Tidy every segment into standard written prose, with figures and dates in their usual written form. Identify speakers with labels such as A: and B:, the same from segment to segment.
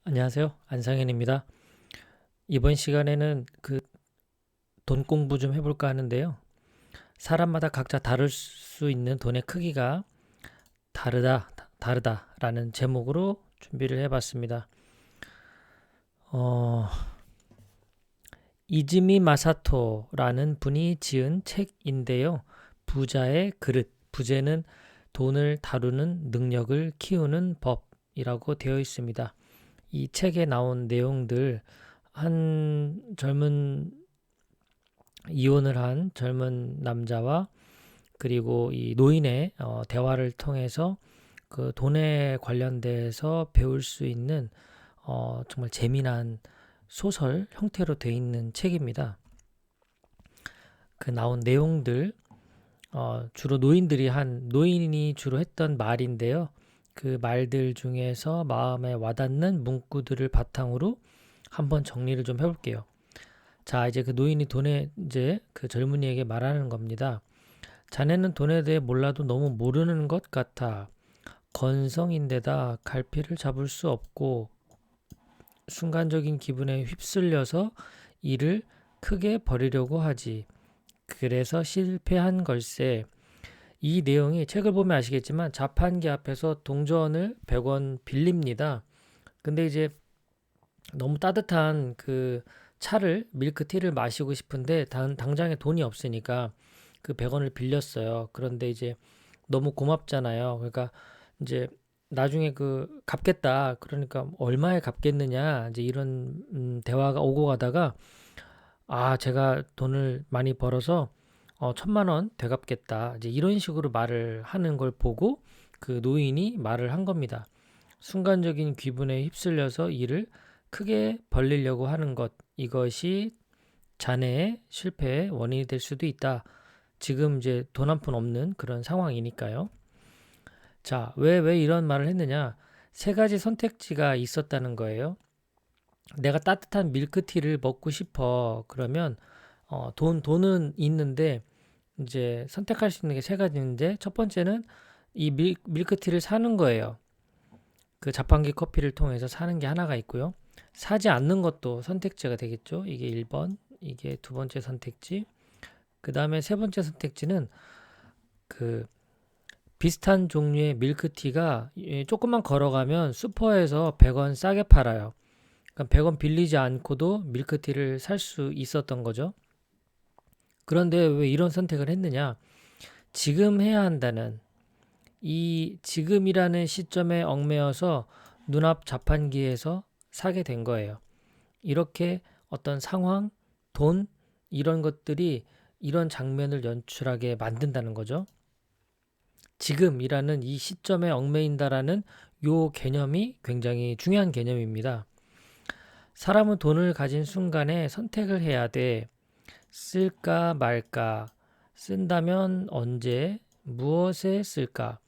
A: 안녕하세요. 안상현입니다. 이번 시간에는 돈 공부 좀 해볼까 하는데요. 사람마다 각자 다를 수 있는 돈의 크기가 다르다라는 제목으로 준비를 해봤습니다. 어, 이즈미 마사토라는 분이 지은 책인데요. 부자의 그릇, 부제는 돈을 다루는 능력을 키우는 법이라고 되어 있습니다. 이 책에 나온 내용들, 한 이혼을 한 젊은 남자와 그리고 이 노인의 대화를 통해서 그 돈에 관련돼서 배울 수 있는 정말 재미난 소설 형태로 되어 있는 책입니다. 그 나온 내용들 주로 노인이 주로 했던 말인데요. 그 말들 중에서 마음에 와닿는 문구들을 바탕으로 한번 정리를 좀 해볼게요. 자, 이제 그 노인이 돈에 이제 그 젊은이에게 말하는 겁니다. 자네는 돈에 대해 몰라도 너무 모르는 것 같아. 건성인데다 갈피를 잡을 수 없고 순간적인 기분에 휩쓸려서 일을 크게 벌이려고 하지. 그래서 실패한 걸세. 이 내용이 책을 보면 아시겠지만 자판기 앞에서 동전을 100원 빌립니다. 근데 이제 너무 따뜻한 그 밀크티를 마시고 싶은데 당장에 돈이 없으니까 그 100원을 빌렸어요. 그런데 이제 너무 고맙잖아요. 그러니까 이제 나중에 갚겠다. 그러니까 얼마에 갚겠느냐. 이제 이런 대화가 오고 가다가 제가 돈을 많이 벌어서 1,000만 원 되갚겠다. 이제 이런 식으로 말을 하는 걸 보고 그 노인이 말을 한 겁니다. 순간적인 기분에 휩쓸려서 일을 크게 벌리려고 하는 것, 이것이 자네의 실패의 원인이 될 수도 있다. 지금 이제 돈 한 푼 없는 그런 상황이니까요. 자, 왜 이런 말을 했느냐? 세 가지 선택지가 있었다는 거예요. 내가 따뜻한 밀크티를 먹고 싶어. 그러면 돈은 있는데 이제 선택할 수 있는 게 세 가지인데 첫 번째는 이 밀크티를 사는 거예요. 그 자판기 커피를 통해서 사는 게 하나가 있고요. 사지 않는 것도 선택지가 되겠죠. 이게 1번, 이게 두 번째 선택지. 그 다음에 세 번째 선택지는 그 비슷한 종류의 밀크티가 조금만 걸어가면 슈퍼에서 100원 싸게 팔아요. 그러니까 100원 빌리지 않고도 밀크티를 살 수 있었던 거죠. 그런데 왜 이런 선택을 했느냐? 지금 해야 한다는 이 지금이라는 시점에 얽매여서 눈앞 자판기에서 사게 된 거예요. 이렇게 어떤 상황, 돈, 이런 것들이 이런 장면을 연출하게 만든다는 거죠. 지금이라는 이 시점에 얽매인다라는 요 개념이 굉장히 중요한 개념입니다. 사람은 돈을 가진 순간에 선택을 해야 돼. 쓸까 말까, 쓴다면 언제, 무엇에 쓸까.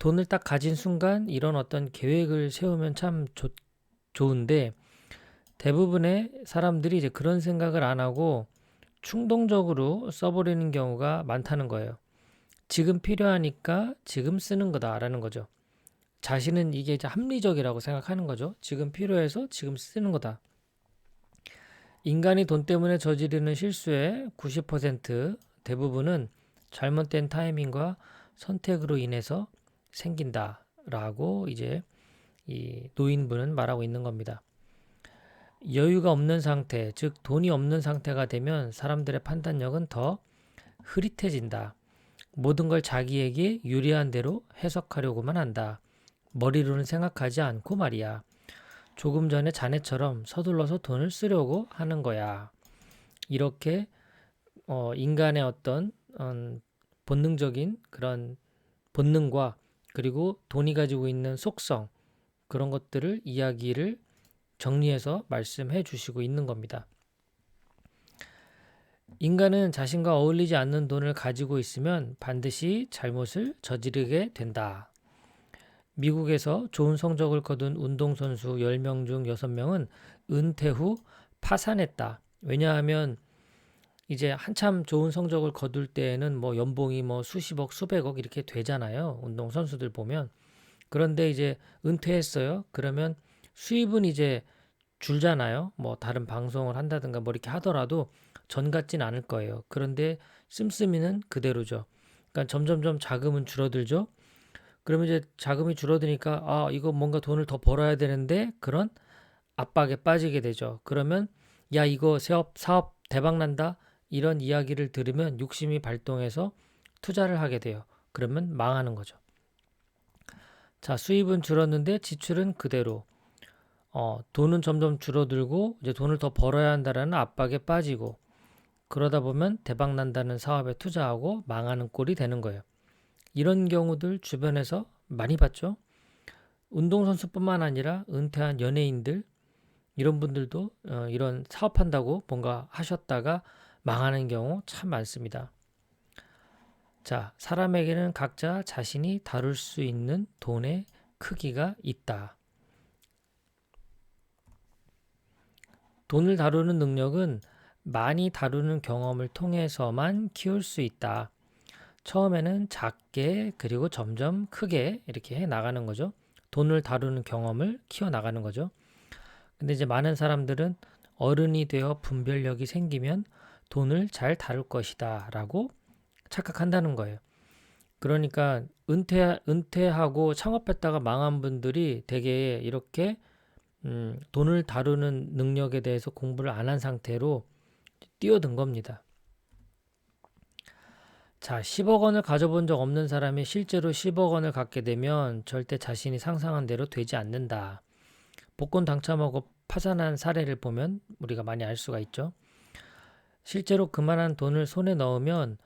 A: 돈을 딱 가진 순간 이런 어떤 계획을 세우면 참 좋은데 대부분의 사람들이 이제 그런 생각을 안 하고 충동적으로 써버리는 경우가 많다는 거예요. 지금 필요하니까 지금 쓰는 거다라는 거죠. 자신은 이게 이제 합리적이라고 생각하는 거죠. 지금 필요해서 지금 쓰는 거다. 인간이 돈 때문에 저지르는 실수의 90% 대부분은 잘못된 타이밍과 선택으로 인해서 생긴다라고 이제 이 노인분은 말하고 있는 겁니다. 여유가 없는 상태, 즉 돈이 없는 상태가 되면 사람들의 판단력은 더 흐릿해진다. 모든 걸 자기에게 유리한 대로 해석하려고만 한다. 머리로는 생각하지 않고 말이야. 조금 전에 자네처럼 서둘러서 돈을 쓰려고 하는 거야. 이렇게 인간의 어떤 본능적인 그런 본능과 그리고 돈이 가지고 있는 속성 그런 것들을 이야기를 정리해서 말씀해 주시고 있는 겁니다. 인간은 자신과 어울리지 않는 돈을 가지고 있으면 반드시 잘못을 저지르게 된다. 미국에서 좋은 성적을 거둔 운동선수 10명 중 6명은 은퇴 후 파산했다. 왜냐하면 이제 한참 좋은 성적을 거둘 때에는 뭐 연봉이 뭐 수십억, 수백억 이렇게 되잖아요. 운동선수들 보면. 그런데 이제 은퇴했어요. 그러면 수입은 이제 줄잖아요. 뭐 다른 방송을 한다든가 뭐 이렇게 하더라도 전 같진 않을 거예요. 그런데 씀씀이는 그대로죠. 그러니까 점점점 자금은 줄어들죠. 그러면 이제 자금이 줄어드니까 아, 이거 뭔가 돈을 더 벌어야 되는데 그런 압박에 빠지게 되죠. 그러면 야, 이거 사업 대박 난다. 이런 이야기를 들으면 욕심이 발동해서 투자를 하게 돼요. 그러면 망하는 거죠. 자, 수입은 줄었는데 지출은 그대로. 돈은 점점 줄어들고 이제 돈을 더 벌어야 한다라는 압박에 빠지고 그러다 보면 대박 난다는 사업에 투자하고 망하는 꼴이 되는 거예요. 이런 경우들 주변에서 많이 봤죠. 운동선수뿐만 아니라 은퇴한 연예인들 이런 분들도 이런 사업한다고 뭔가 하셨다가 망하는 경우 참 많습니다. 자, 사람에게는 각자 자신이 다룰 수 있는 돈의 크기가 있다. 돈을 다루는 능력은 많이 다루는 경험을 통해서만 키울 수 있다. 처음에는 작게 그리고 점점 크게 이렇게 해 나가는 거죠. 돈을 다루는 경험을 키워 나가는 거죠. 근데 이제 많은 사람들은 어른이 되어 분별력이 생기면 돈을 잘 다룰 것이다 라고 착각한다는 거예요. 그러니까 은퇴하고 창업했다가 망한 분들이 되게 이렇게 돈을 다루는 능력에 대해서 공부를 안 한 상태로 뛰어든 겁니다. 자, 10억 원을 가져본 적 없는 사람이 실제로 10억 원을 갖게 되면 절대 자신이 상상한 대로 되지 않는다. 복권 당첨하고 파산한 사례를 보면 우리가 많이 알 수가 있죠. 실제로 그만한 돈을 손에 넣으면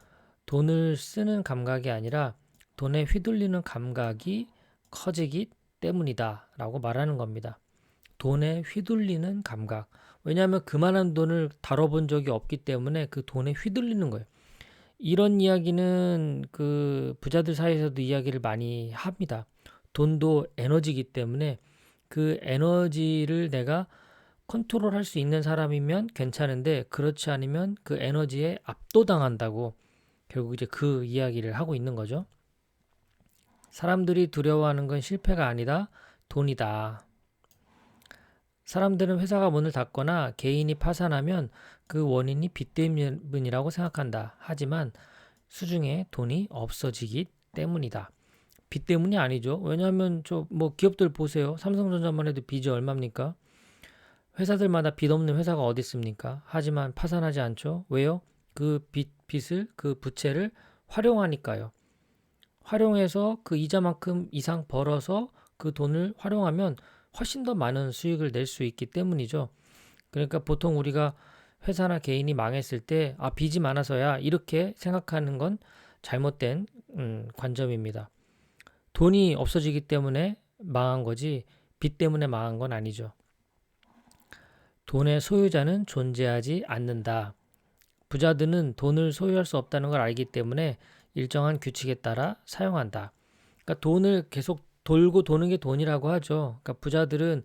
A: 돈을 쓰는 감각이 아니라 돈에 휘둘리는 감각이 커지기 때문이다 라고 말하는 겁니다. 돈에 휘둘리는 감각. 왜냐하면 그만한 돈을 다뤄본 적이 없기 때문에 그 돈에 휘둘리는 거예요. 이런 이야기는 그 부자들 사이에서도 이야기를 많이 합니다. 돈도 에너지이기 때문에 그 에너지를 내가 컨트롤할 수 있는 사람이면 괜찮은데 그렇지 않으면 그 에너지에 압도당한다고 결국 이제 그 이야기를 하고 있는 거죠. 사람들이 두려워하는 건 실패가 아니다. 돈이다. 사람들은 회사가 문을 닫거나 개인이 파산하면 그 원인이 빚 때문이라고 생각한다. 하지만 수중에 돈이 없어지기 때문이다. 빚 때문이 아니죠. 왜냐하면 저 뭐 기업들 보세요. 삼성전자만 해도 빚이 얼마입니까? 회사들마다 빚 없는 회사가 어디 있습니까? 하지만 파산하지 않죠. 왜요? 그 빚을 그 부채를 활용하니까요. 활용해서 그 이자만큼 이상 벌어서 그 돈을 활용하면 훨씬 더 많은 수익을 낼 수 있기 때문이죠. 그러니까 보통 우리가 회사나 개인이 망했을 때 빚이 많아서야 이렇게 생각하는 건 잘못된 관점입니다. 돈이 없어지기 때문에 망한 거지 빚 때문에 망한 건 아니죠. 돈의 소유자는 존재하지 않는다. 부자들은 돈을 소유할 수 없다는 걸 알기 때문에 일정한 규칙에 따라 사용한다. 그러니까 돈을 계속 돌고 도는 게 돈이라고 하죠. 그러니까 부자들은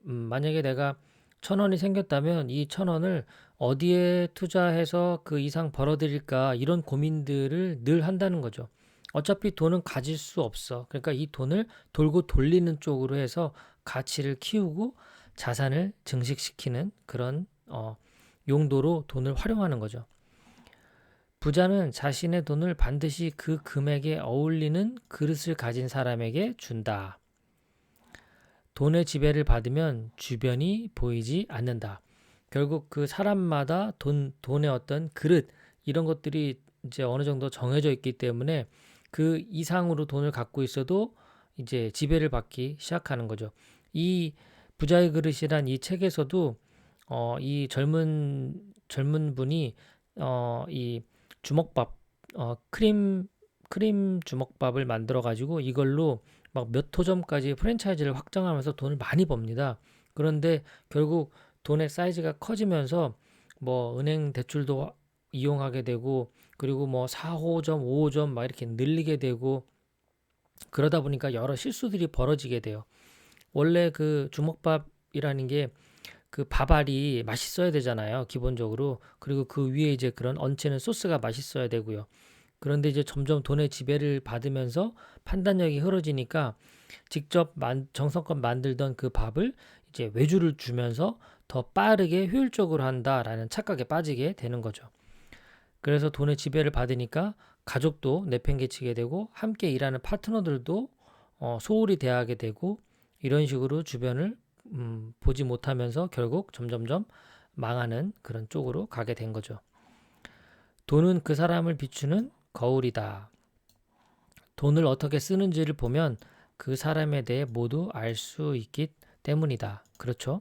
A: 만약에 내가 1,000원이 생겼다면 이 1,000원을 어디에 투자해서 그 이상 벌어들일까 이런 고민들을 늘 한다는 거죠. 어차피 돈은 가질 수 없어. 그러니까 이 돈을 돌고 돌리는 쪽으로 해서 가치를 키우고 자산을 증식시키는 그런 용도로 돈을 활용하는 거죠. 부자는 자신의 돈을 반드시 그 금액에 어울리는 그릇을 가진 사람에게 준다. 돈의 지배를 받으면 주변이 보이지 않는다. 결국 그 사람마다 돈의 어떤 그릇, 이런 것들이 이제 어느 정도 정해져 있기 때문에 그 이상으로 돈을 갖고 있어도 이제 지배를 받기 시작하는 거죠. 이 부자의 그릇이란 이 책에서도 이 젊은 분이 이 주먹밥, 크림 주먹밥을 만들어 가지고 이걸로 막 몇 호점까지 프랜차이즈를 확장하면서 돈을 많이 법니다. 그런데 결국 돈의 사이즈가 커지면서 뭐 은행 대출도 이용하게 되고 그리고 뭐 4호점, 5호점 막 이렇게 늘리게 되고 그러다 보니까 여러 실수들이 벌어지게 돼요. 원래 그 주먹밥이라는 게 그 밥알이 맛있어야 되잖아요. 기본적으로. 그리고 그 위에 이제 그런 얹히는 소스가 맛있어야 되고요. 그런데 이제 점점 돈의 지배를 받으면서 판단력이 흐려지니까 직접 정성껏 만들던 그 밥을 이제 외주를 주면서 더 빠르게 효율적으로 한다라는 착각에 빠지게 되는 거죠. 그래서 돈의 지배를 받으니까 가족도 내팽개치게 되고 함께 일하는 파트너들도 소홀히 대하게 되고 이런 식으로 주변을 보지 못하면서 결국 점점점 망하는 그런 쪽으로 가게 된 거죠. 돈은 그 사람을 비추는 거울이다. 돈을 어떻게 쓰는지를 보면 그 사람에 대해 모두 알 수 있기 때문이다. 그렇죠?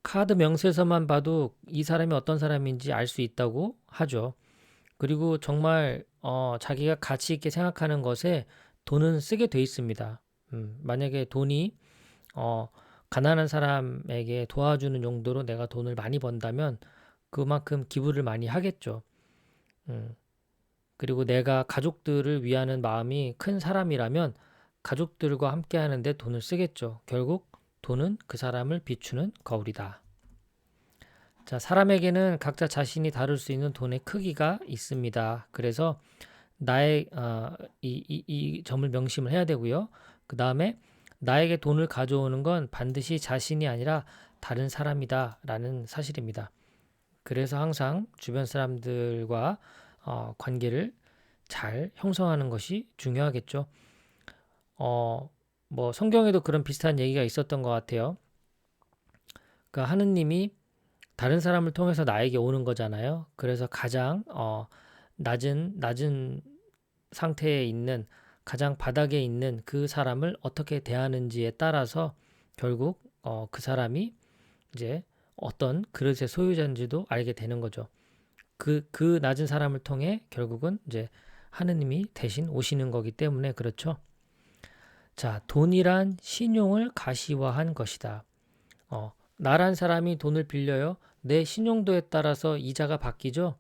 A: 카드 명세서만 봐도 이 사람이 어떤 사람인지 알 수 있다고 하죠. 그리고 정말 자기가 가치 있게 생각하는 것에 돈은 쓰게 돼 있습니다. 만약에 돈이 가난한 사람에게 도와주는 용도로 내가 돈을 많이 번다면 그만큼 기부를 많이 하겠죠. 그리고 내가 가족들을 위하는 마음이 큰 사람이라면 가족들과 함께 하는데 돈을 쓰겠죠. 결국 돈은 그 사람을 비추는 거울이다. 자, 사람에게는 각자 자신이 다룰 수 있는 돈의 크기가 있습니다. 그래서 나의 이 점을 명심을 해야 되고요. 그 다음에 나에게 돈을 가져오는 건 반드시 자신이 아니라 다른 사람이다라는 사실입니다. 그래서 항상 주변 사람들과 관계를 잘 형성하는 것이 중요하겠죠. 뭐 성경에도 그런 비슷한 얘기가 있었던 것 같아요. 그러니까 하느님이 다른 사람을 통해서 나에게 오는 거잖아요. 그래서 가장 낮은 상태에 있는 가장 바닥에 있는 그 사람을 어떻게 대하는지에 따라서 결국 그 사람이 이제 어떤 그릇의 소유자인지도 알게 되는 거죠. 그 낮은 사람을 통해 결국은 이제 하느님이 대신 오시는 거기 때문에 그렇죠. 자, 돈이란 신용을 가시화한 것이다. 나란 사람이 돈을 빌려요. 내 신용도에 따라서 이자가 바뀌죠.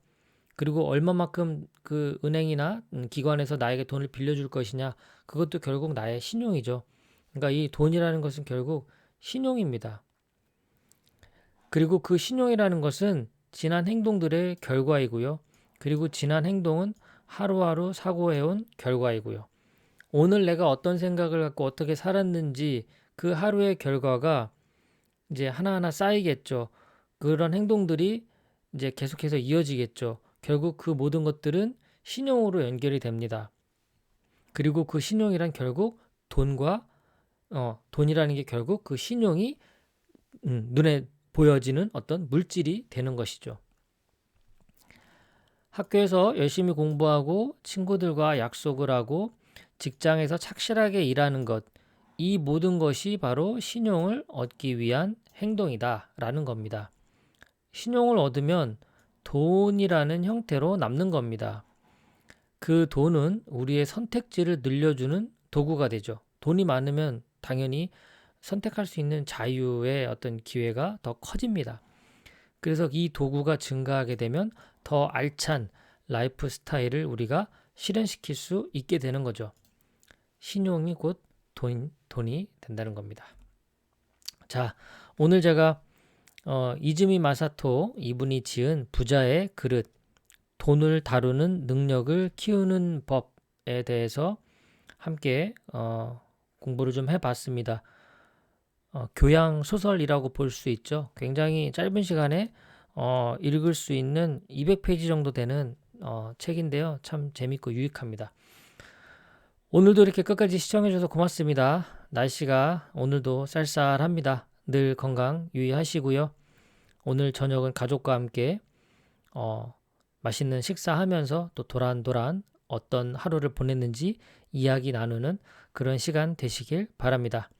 A: 그리고 얼마만큼 그 은행이나 기관에서 나에게 돈을 빌려줄 것이냐, 그것도 결국 나의 신용이죠. 그러니까 이 돈이라는 것은 결국 신용입니다. 그리고 그 신용이라는 것은 지난 행동들의 결과이고요. 그리고 지난 행동은 하루하루 사고해온 결과이고요. 오늘 내가 어떤 생각을 갖고 어떻게 살았는지 그 하루의 결과가 이제 하나하나 쌓이겠죠. 그런 행동들이 이제 계속해서 이어지겠죠. 결국 그 모든 것들은 신용으로 연결이 됩니다. 그리고 그 신용이란 결국 돈이라는 게 결국 그 신용이 눈에 보여지는 어떤 물질이 되는 것이죠. 학교에서 열심히 공부하고 친구들과 약속을 하고 직장에서 착실하게 일하는 것, 이 모든 것이 바로 신용을 얻기 위한 행동이다라는 겁니다. 신용을 얻으면 돈이라는 형태로 남는 겁니다. 그 돈은 우리의 선택지를 늘려주는 도구가 되죠. 돈이 많으면 당연히 선택할 수 있는 자유의 어떤 기회가 더 커집니다. 그래서 이 도구가 증가하게 되면 더 알찬 라이프 스타일을 우리가 실현시킬 수 있게 되는 거죠. 신용이 곧 돈이 된다는 겁니다. 자, 오늘 제가 이즈미 마사토 이분이 지은 부자의 그릇, 돈을 다루는 능력을 키우는 법에 대해서 함께 공부를 좀 해봤습니다. 교양 소설이라고 볼 수 있죠. 굉장히 짧은 시간에 읽을 수 있는 200페이지 정도 되는 책인데요. 참 재밌고 유익합니다. 오늘도 이렇게 끝까지 시청해주셔서 고맙습니다. 날씨가 오늘도 쌀쌀합니다. 늘 건강 유의하시고요. 오늘 저녁은 가족과 함께 맛있는 식사하면서 또 도란도란 어떤 하루를 보냈는지 이야기 나누는 그런 시간 되시길 바랍니다.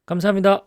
A: 감사합니다.